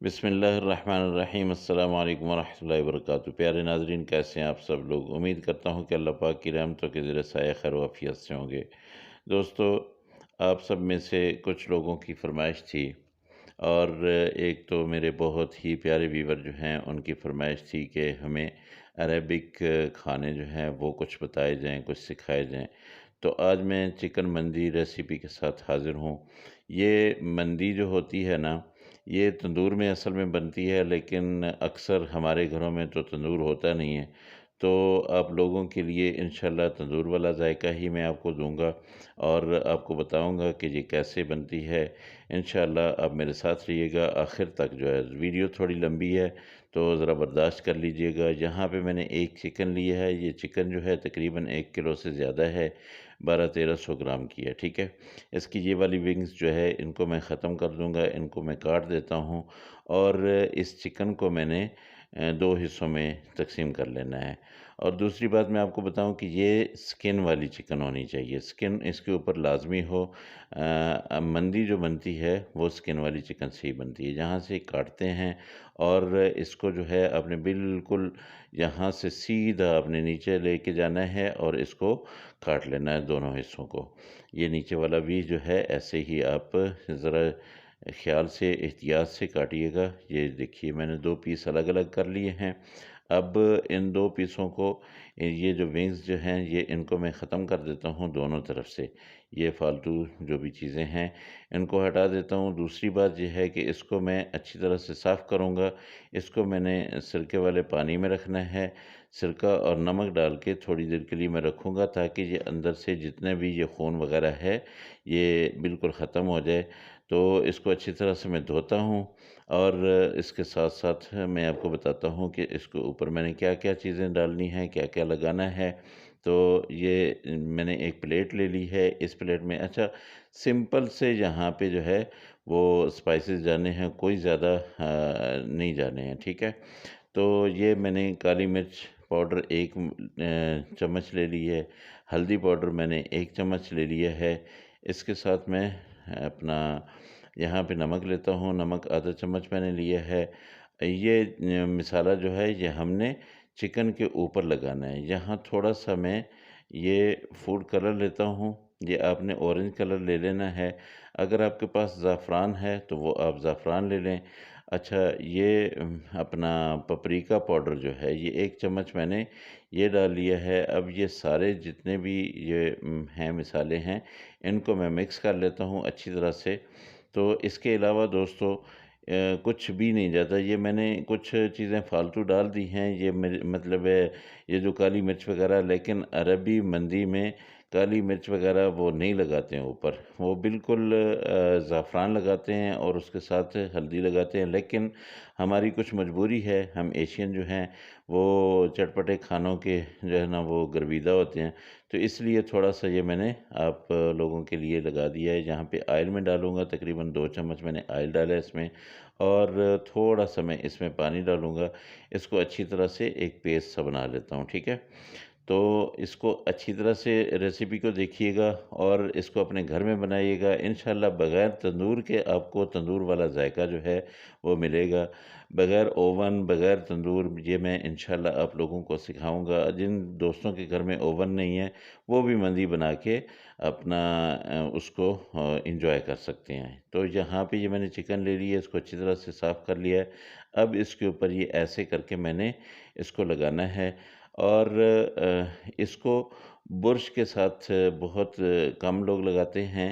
बिस्मिल्लाहिर्रहमानिर्रहीम अस्सलाम वालेकुम वरहमतुल्लाहि वबरकातुहू। प्यारे नाज़रीन, कैसे हैं आप सब लोग। उम्मीद करता हूँ कि अल्लाह पाक की रहमतों के ज़रिए साया खैर वाफियत से होंगे। दोस्तों, आप सब में से कुछ लोगों की फरमाइश थी और एक तो मेरे बहुत ही प्यारे व्यूवर जो हैं उनकी फरमाइश थी कि हमें अरेबिक खाने जो हैं वो कुछ बताए जाएँ, कुछ सिखाए जाएँ। तो आज मैं चिकन मंदी रेसिपी के साथ हाज़िर हूँ। ये मंदी जो होती है ना, ये तंदूर में असल में बनती है, लेकिन अक्सर हमारे घरों में तो तंदूर होता नहीं है। तो आप लोगों के लिए इंशाल्लाह तंदूर वाला जायका ही मैं आपको दूँगा और आपको बताऊँगा कि ये कैसे बनती है। इंशाल्लाह आप मेरे साथ रहिएगा आखिर तक। जो है वीडियो थोड़ी लंबी है, तो ज़रा बर्दाश्त कर लीजिएगा। यहाँ पे मैंने एक चिकन लिया है। ये चिकन जो है तकरीबन 1 किलो से ज़्यादा है, 1200-1300 ग्राम की है, ठीक है। इसकी ये वाली विंग्स जो है इनको मैं ख़त्म कर दूँगा, इनको मैं काट देता हूँ और इस चिकन को मैंने 2 हिस्सों में तक़सीम कर लेना है। और दूसरी बात मैं आपको बताऊँ कि ये स्किन वाली चिकन होनी चाहिए, स्किन इसके ऊपर लाज़मी हो। मंदी जो बनती है वो स्किन वाली चिकन से ही बनती है। यहाँ से काटते हैं और इसको जो है आपने बिल्कुल यहाँ से सीधा आपने नीचे लेके जाना है और इसको काट लेना है दोनों हिस्सों को। ये नीचे वाला भी जो है ऐसे ही आप ज़रा ख़्याल से एहतियात से काटिएगा। ये देखिए मैंने 2 पीस अलग-अलग कर लिए हैं। अब इन 2 पीसों को, ये जो विंग्स जो हैं ये इनको मैं ख़त्म कर देता हूँ दोनों तरफ से। ये फ़ालतू जो भी चीज़ें हैं इनको हटा देता हूँ। दूसरी बात ये है कि इसको मैं अच्छी तरह से साफ़ करूँगा। इसको मैंने सिरके वाले पानी में रखना है। सिरका और नमक डाल के थोड़ी देर के लिए मैं रखूँगा ताकि ये अंदर से जितने भी ये खून वग़ैरह है ये बिल्कुल ख़त्म हो जाए। तो इसको अच्छी तरह से मैं धोता हूँ और इसके साथ-साथ मैं आपको बताता हूँ कि इसके ऊपर मैंने क्या-क्या चीज़ें डालनी हैं, क्या-क्या लगाना है। तो ये मैंने एक प्लेट ले ली है। इस प्लेट में अच्छा सिंपल से यहाँ पे जो है वो स्पाइसेस डालने हैं, कोई ज़्यादा नहीं डालने हैं, ठीक है। तो ये मैंने काली मिर्च पाउडर 1 चम्मच ले ली है। हल्दी पाउडर मैंने 1 चम्मच ले लिया है। इसके साथ मैं अपना यहाँ पे नमक लेता हूँ, नमक आधा चम्मच मैंने लिया है। ये मसाला जो है ये हमने चिकन के ऊपर लगाना है। यहाँ थोड़ा-सा मैं ये फूड कलर लेता हूँ, ये आपने ऑरेंज कलर ले लेना है। अगर आपके पास ज़ाफ़रान है तो वो आप ज़ाफ़रान ले लें। अच्छा, ये अपना पपरिका पाउडर जो है ये 1 चम्मच मैंने ये डाल लिया है। अब ये सारे जितने भी ये हैं मसाले हैं, इनको मैं मिक्स कर लेता हूँ अच्छी तरह से। तो इसके अलावा दोस्तों कुछ भी नहीं जाता। ये मैंने कुछ चीज़ें फ़ालतू डाल दी हैं, ये मेरे मतलब है ये जो काली मिर्च वग़ैरह, लेकिन अरबी मंदी में काली मिर्च वग़ैरह वो नहीं लगाते हैं ऊपर। वो बिल्कुल ज़ाफ़रान लगाते हैं और उसके साथ हल्दी लगाते हैं। लेकिन हमारी कुछ मजबूरी है, हम एशियन जो हैं वो चटपटे खानों के जो है ना वो गर्विदा होते हैं। तो इसलिए थोड़ा-सा ये मैंने आप लोगों के लिए लगा दिया है। यहाँ पे ऑयल में डालूँगा, तकरीबन 2 चम्मच मैंने ऑयल डाला है इसमें और थोड़ा-सा मैं इसमें पानी डालूँगा। इसको अच्छी तरह से एक पेस्ट सा बना लेता हूँ, ठीक है? तो इसको अच्छी तरह से रेसिपी को देखिएगा और इसको अपने घर में बनाइएगा। इंशाल्लाह बग़ैर तंदूर के आपको तंदूर वाला जायका जो है वो मिलेगा। बग़ैर ओवन, बग़ैर तंदूर, ये मैं इंशाल्लाह आप लोगों को सिखाऊँगा। जिन दोस्तों के घर में ओवन नहीं है, वो भी मंदी बना के अपना उसको एन्जॉय कर सकते हैं। तो यहाँ पे ये मैंने चिकन ले लिया है, इसको अच्छी तरह से साफ़ कर लिया है। अब इसके ऊपर ये ऐसे करके मैंने इसको लगाना है और इसको बुर्श के साथ बहुत कम लोग लगाते हैं।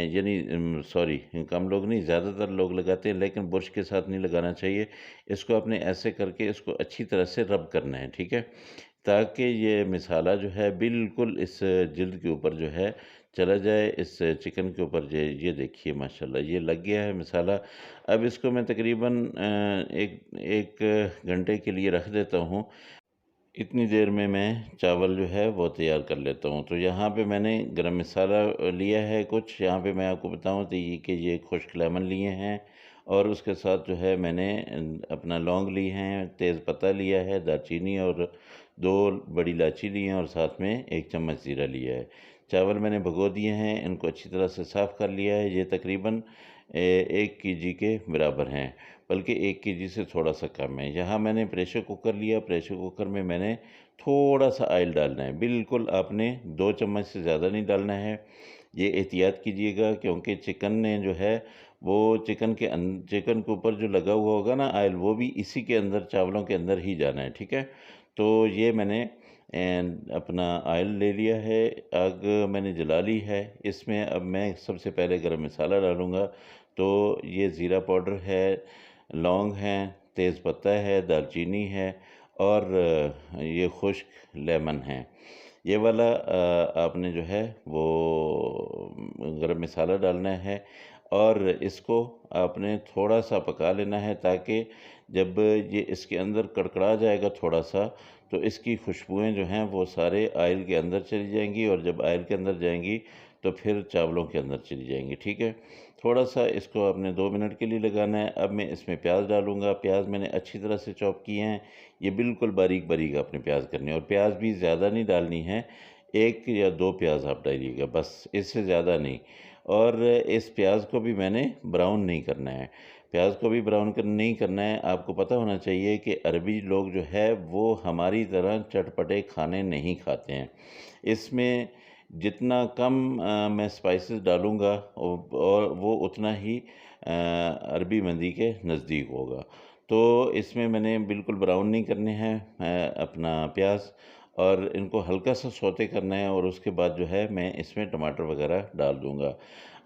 यानी सॉरी, कम लोग नहीं, ज़्यादातर लोग लगाते हैं, लेकिन बुर्श के साथ नहीं लगाना चाहिए। इसको आपने ऐसे करके इसको अच्छी तरह से रब करना है, ठीक है? ताकि ये मसाला जो है बिल्कुल इस जिल्द के ऊपर जो है चला जाए, इस चिकन के ऊपर। ये देखिए माशाल्लाह ये लग गया है मसाला। अब इसको मैं तकरीबन 1 घंटे के लिए रख देता हूँ। इतनी देर में मैं चावल जो है वो तैयार कर लेता हूँ। तो यहाँ पे मैंने गरम मसाला लिया है कुछ, यहाँ पे मैं आपको बताऊँ तो ये कि ये खुश्क लेमन लिए हैं और उसके साथ जो है मैंने अपना लौंग ली हैं, तेज़पत्ता लिया है, दालचीनी और 2 बड़ी इलायची ली हैं और साथ में 1 चम्मच ज़ीरा लिया है। चावल मैंने भिगो दिए हैं, इनको अच्छी तरह से साफ़ कर लिया है। ये तकरीबन 1 केजी के बराबर हैं, बल्कि 1 केजी से थोड़ा-सा कम है। यहाँ मैंने प्रेशर कुकर लिया, प्रेशर कुकर में मैंने थोड़ा-सा ऑयल डालना है, बिल्कुल आपने 2 चम्मच से ज़्यादा नहीं डालना है। ये एहतियात कीजिएगा क्योंकि चिकन ने जो है वो चिकन के ऊपर जो लगा हुआ होगा ना ऑयल, वो भी इसी के अंदर चावलों के अंदर ही जाना है, ठीक है? तो ये मैंने अपना ऑयल ले लिया है, आग मैंने जला ली है। इसमें अब मैं सबसे पहले गरम मसाला डालूँगा। तो ये ज़ीरा पाउडर है, लौंग हैं, तेज़पत्ता है, दालचीनी है और ये खुश्क लेमन है। ये वाला आपने जो है वो गरम मसाला डालना है और इसको आपने थोड़ा-सा पका लेना है, ताकि जब ये इसके अंदर कड़कड़ा जाएगा थोड़ा-सा, तो इसकी खुशबुएँ जो हैं वो सारे ऑयल के अंदर चली जाएँगी और जब ऑयल के अंदर जाएँगी तो फिर चावलों के अंदर चली जाएँगी, ठीक है? थोड़ा-सा इसको आपने 2 मिनट के लिए लगाना है। अब मैं इसमें प्याज़ डालूँगा। प्याज़ मैंने अच्छी तरह से चॉप किए हैं। ये बिल्कुल बारीक-बारीक आपने प्याज़ करनी है और प्याज़ भी ज़्यादा नहीं डालनी है। 1 या 2 प्याज़ आप डालिएगा बस, इससे ज़्यादा नहीं। और इस प्याज़ को भी मैंने ब्राउन नहीं करना है। प्याज़ को भी ब्राउन नहीं करना है। आपको पता होना चाहिए कि अरबी लोग जो है वो हमारी तरह चटपटे खाने नहीं खाते हैं। इसमें जितना कम मैं स्पाइसेस डालूँगा और वो उतना ही अरबी मंदी के नज़दीक होगा। तो इसमें मैंने बिल्कुल ब्राउन नहीं करने हैं अपना प्याज़, और इनको हल्का सा सौते करना है और उसके बाद जो है मैं इसमें टमाटर वगैरह डाल दूँगा।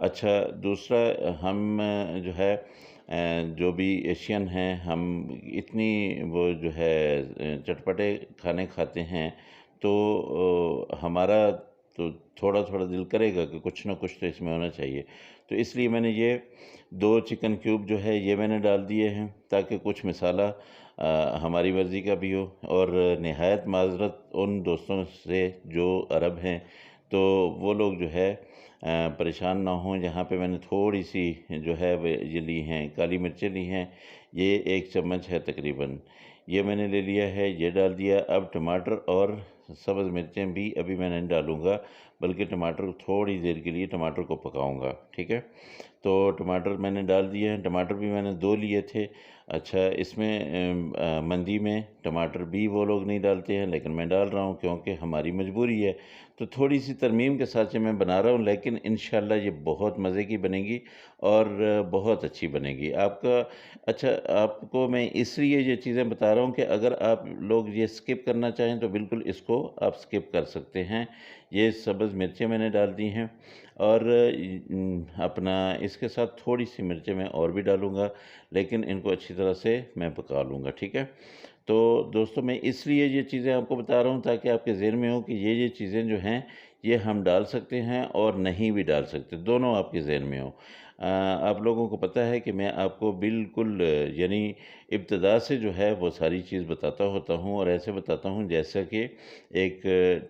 अच्छा, दूसरा हम जो है जो भी एशियन हैं, हम इतनी वो जो है चटपटे खाने खाते हैं, तो हमारा तो थोड़ा-थोड़ा दिल करेगा कि कुछ ना कुछ तो इसमें होना चाहिए। तो इसलिए मैंने ये 2 चिकन क्यूब जो है ये मैंने डाल दिए हैं, ताकि कुछ मसाला हमारी मर्ज़ी का भी हो। और निहायत माज़रत उन दोस्तों से जो अरब हैं, तो वो लोग जो है परेशान ना हों। यहाँ पे मैंने थोड़ी-सी जो है व ये ली हैं, काली मिर्चें ली हैं, ये 1 चम्मच है तकरीबन, ये मैंने ले लिया है, ये डाल दिया। अब टमाटर और सब्ज़ मिर्चें भी अभी मैं नहीं डालूँगा, बल्कि टमाटर को थोड़ी देर के लिए टमाटर को पकाऊँगा, ठीक है? तो टमाटर मैंने डाल दिए हैं, टमाटर भी मैंने 2 लिए थे। अच्छा, इसमें मंदी में टमाटर भी वो लोग नहीं डालते हैं, लेकिन मैं डाल रहा हूँ क्योंकि हमारी मजबूरी है। तो थोड़ी-सी तरमीम के साथ ये मैं बना रहा हूँ, लेकिन इंशाअल्लाह ये बहुत मज़े की बनेगी और बहुत अच्छी बनेगी। अच्छा, आपको मैं इसलिए ये चीज़ें बता रहा हूँ कि अगर आप लोग ये स्किप करना चाहें तो बिल्कुल इसको आप स्किप कर सकते हैं। ये सब्ज़ मिर्चें मैंने डाल दी हैं और अपना इसके साथ थोड़ी-सी मिर्चें मैं और भी डालूँगा, लेकिन इनको अच्छी तरह से मैं पका लूँगा, ठीक है? तो दोस्तों, मैं इसलिए ये चीज़ें आपको बता रहा हूँ ताकि आपके ज़हन में हो कि ये चीज़ें जो हैं, ये हम डाल सकते हैं और नहीं भी डाल सकते, दोनों आपके ज़हन में हो। आप लोगों को पता है कि मैं आपको बिल्कुल यानी इब्तिदा से जो है वो सारी चीज़ बताता होता हूँ, और ऐसे बताता हूँ जैसा कि एक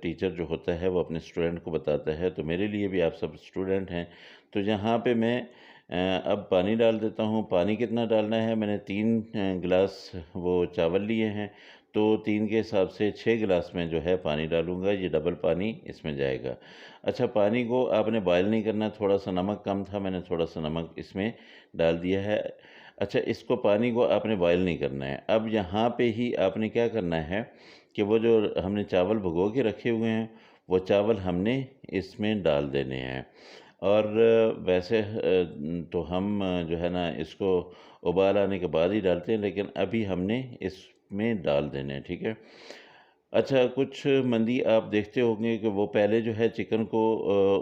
टीचर जो होता है वो अपने स्टूडेंट को बताता है। तो मेरे लिए भी आप सब स्टूडेंट हैं। तो यहाँ पे मैं अब पानी डाल देता हूँ। पानी कितना डालना है, मैंने 3 गिलास वो चावल लिए हैं, तो 3 के हिसाब से 6 गिलास में जो है पानी डालूँगा, ये डबल पानी इसमें जाएगा। अच्छा, पानी को आपने बॉयल नहीं करना, थोड़ा-सा नमक कम था, मैंने थोड़ा-सा नमक इसमें डाल दिया है। अच्छा, इसको पानी को आपने बॉयल नहीं करना है। अब यहाँ पे ही आपने क्या करना है कि वो जो हमने चावल भिगो के रखे हुए हैं, वो चावल हमने इसमें डाल देने हैं। और वैसे तो हम जो है ना इसको उबाल आने के बाद ही डालते हैं, लेकिन अभी हमने इसमें डाल देने हैं, ठीक है? अच्छा, कुछ मंदी आप देखते होंगे कि वो पहले जो है चिकन को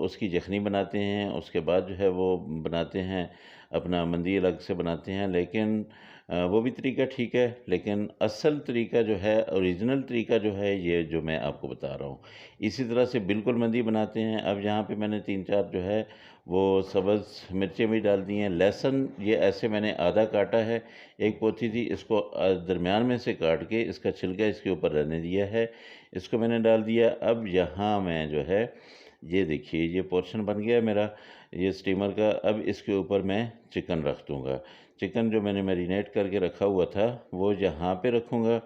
उसकी यख़नी बनाते हैं, उसके बाद जो है वो बनाते हैं, अपना मंदी अलग से बनाते हैं, लेकिन वो भी तरीका ठीक है, लेकिन असल तरीका जो है, ओरिजिनल तरीका जो है, ये जो मैं आपको बता रहा हूँ। इसी तरह से बिल्कुल मंदी बनाते हैं। अब यहाँ पे मैंने 3-4 जो है वो सब्ज़ मिर्चें भी डाल दी हैं। लहसुन ये ऐसे मैंने आधा काटा है, एक पोथी थी, इसको दरमियान में से काट के इसका छिलका इसके ऊपर रहने दिया है, इसको मैंने डाल दिया। अब यहाँ मैं जो है ये देखिए ये पोर्शन बन गया है मेरा ये स्टीमर का। अब इसके ऊपर मैं चिकन रख दूँगा। चिकन जो मैंने मैरिनेट करके रखा हुआ था वो यहाँ पे रखूँगा,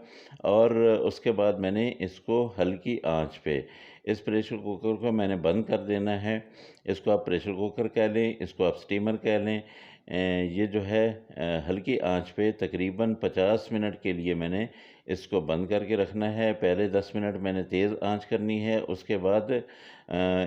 और उसके बाद मैंने इसको हल्की आंच पे इस प्रेशर कुकर को मैंने बंद कर देना है। इसको आप प्रेशर कुकर कह लें, इसको आप स्टीमर कह लें, ये जो है हल्की आंच पे तकरीबन 50 मिनट के लिए मैंने इसको बंद करके रखना है। पहले 10 मिनट मैंने तेज़ आंच करनी है, उसके बाद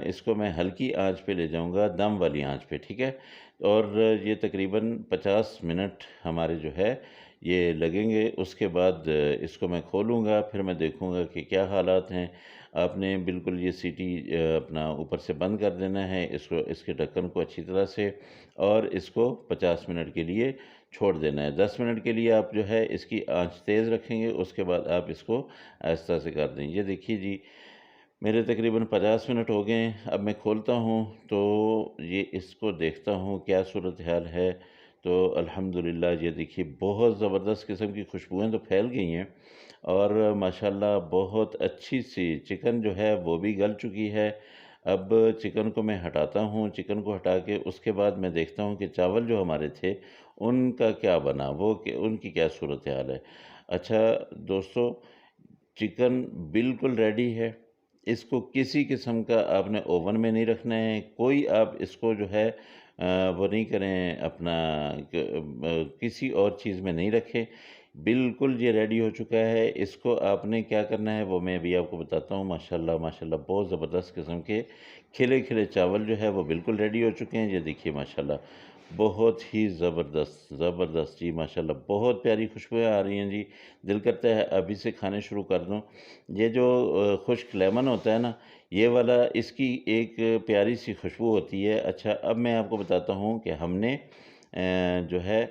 इसको मैं हल्की आंच पे ले जाऊंगा, दम वाली आंच पे, ठीक है। और ये तकरीबन 50 मिनट हमारे जो है ये लगेंगे। उसके बाद इसको मैं खोलूँगा, फिर मैं देखूँगा कि क्या हालात हैं। आपने बिल्कुल ये सीटी अपना ऊपर से बंद कर देना है इसको, इसके ढक्कन को अच्छी तरह से, और इसको 50 मिनट के लिए छोड़ देना है। 10 मिनट के लिए आप जो है इसकी आंच तेज़ रखेंगे, उसके बाद आप इसको आहिस्ता से कर दें। ये देखिए जी, मेरे तकरीबन 50 मिनट हो गए हैं। अब मैं खोलता हूँ तो ये इसको देखता हूँ क्या सूरत हाल है। तो अल्हम्दुलिल्लाह ये देखिए बहुत ज़बरदस्त किस्म की खुशबुएँ तो फैल गई हैं, और माशाल्लाह बहुत अच्छी सी चिकन जो है वो भी गल चुकी है। अब चिकन को मैं हटाता हूँ, चिकन को हटा के उसके बाद मैं देखता हूँ कि चावल जो हमारे थे उनका क्या बना, उनकी क्या सूरत हाल है। अच्छा दोस्तों, चिकन बिल्कुल रेडी है। इसको किसी किस्म का आपने ओवन में नहीं रखना है, कोई आप इसको जो है वो नहीं करें अपना किसी और चीज़ में नहीं रखें। बिल्कुल ये रेडी हो चुका है। इसको आपने क्या करना है वो मैं अभी आपको बताता हूँ। माशाल्लाह माशाल्लाह बहुत ज़बरदस्त किस्म के खिले-खिले चावल जो है वो बिल्कुल रेडी हो चुके हैं। ये देखिए माशाल्लाह बहुत ही ज़बरदस्त, ज़बरदस्त जी, माशाल्लाह बहुत प्यारी खुशबुएँ आ रही हैं जी। दिल करता है अभी से खाने शुरू कर दूँ। ये जो खुश्क लेमन होता है ना, ये वाला इसकी एक प्यारी सी खुशबू होती है। अच्छा, अब मैं आपको बताता हूँ कि हमने जो है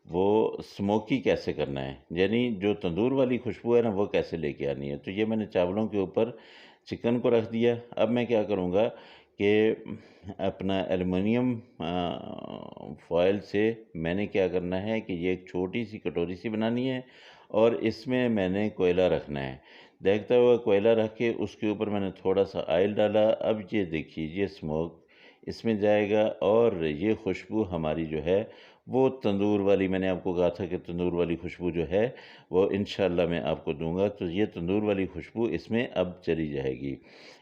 वो स्मोकी कैसे करना है, यानी जो तंदूर वाली खुशबू है ना वो कैसे लेके आनी है। तो ये मैंने चावलों के ऊपर चिकन को रख दिया। अब मैं क्या करूँगा कि अपना एल्युमिनियम फॉयल से मैंने क्या करना है कि ये एक छोटी सी कटोरी सी बनानी है, और इसमें मैंने कोयला रखना है। देखता हुआ कोयला रख के उसके ऊपर मैंने थोड़ा सा ऑयल डाला। अब ये देखिए ये स्मोक इसमें जाएगा, और ये खुशबू हमारी जो है वो तंदूर वाली, मैंने आपको कहा था कि तंदूर वाली खुशबू जो है वो इंशाल्लाह मैं आपको दूंगा। तो ये तंदूर वाली खुशबू इसमें अब चली जाएगी।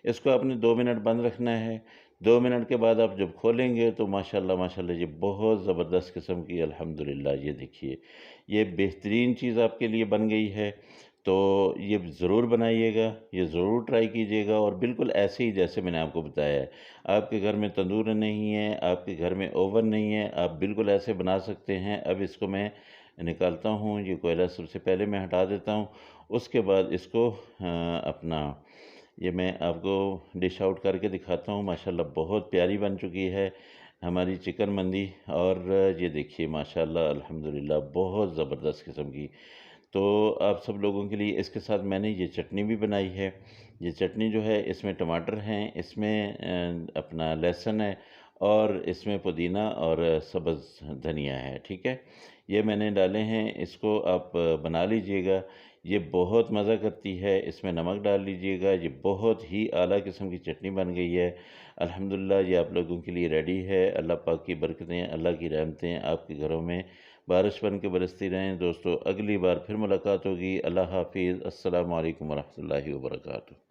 इसको आपने 2 मिनट बंद रखना है। 2 मिनट के बाद आप जब खोलेंगे तो माशाल्लाह माशाल्लाह ये बहुत ज़बरदस्त किस्म की अल्हम्दुलिल्लाह ये देखिए ये बेहतरीन चीज़ आपके लिए बन गई है। तो ये ज़रूर बनाइएगा, ये ज़रूर ट्राई कीजिएगा, और बिल्कुल ऐसे ही जैसे मैंने आपको बताया है। आपके घर में तंदूर नहीं है, आपके घर में ओवन नहीं है, आप बिल्कुल ऐसे बना सकते हैं। अब इसको मैं निकालता हूँ, ये कोयला सबसे पहले मैं हटा देता हूँ। उसके बाद इसको अपना ये मैं आपको डिश आउट करके दिखाता हूँ। माशाल्लाह बहुत प्यारी बन चुकी है हमारी चिकन मंदी, और ये देखिए माशाल्लाह अल्हम्दुलिल्लाह बहुत ज़बरदस्त किस्म की। तो आप सब लोगों के लिए इसके साथ मैंने ये चटनी भी बनाई है। ये चटनी जो है इसमें टमाटर हैं, इसमें अपना लहसुन है, और इसमें पुदीना और सब्ज़ धनिया है, ठीक है। ये मैंने डाले हैं, इसको आप बना लीजिएगा। ये बहुत मज़ा करती है, इसमें नमक डाल लीजिएगा। ये बहुत ही आला किस्म की चटनी बन गई है। अल्हम्दुलिल्लाह ये आप लोगों के लिए रेडी है। अल्लाह पाक की बरकतें, अल्लाह की रहमतें आपके घरों में बारिश बन के बरसती रहें। दोस्तों अगली बार फिर मुलाकात होगी। अल्लाह हाफिज़। अस्सलामु अलैकुम वरहमतुल्लाहि वबरकातुहू।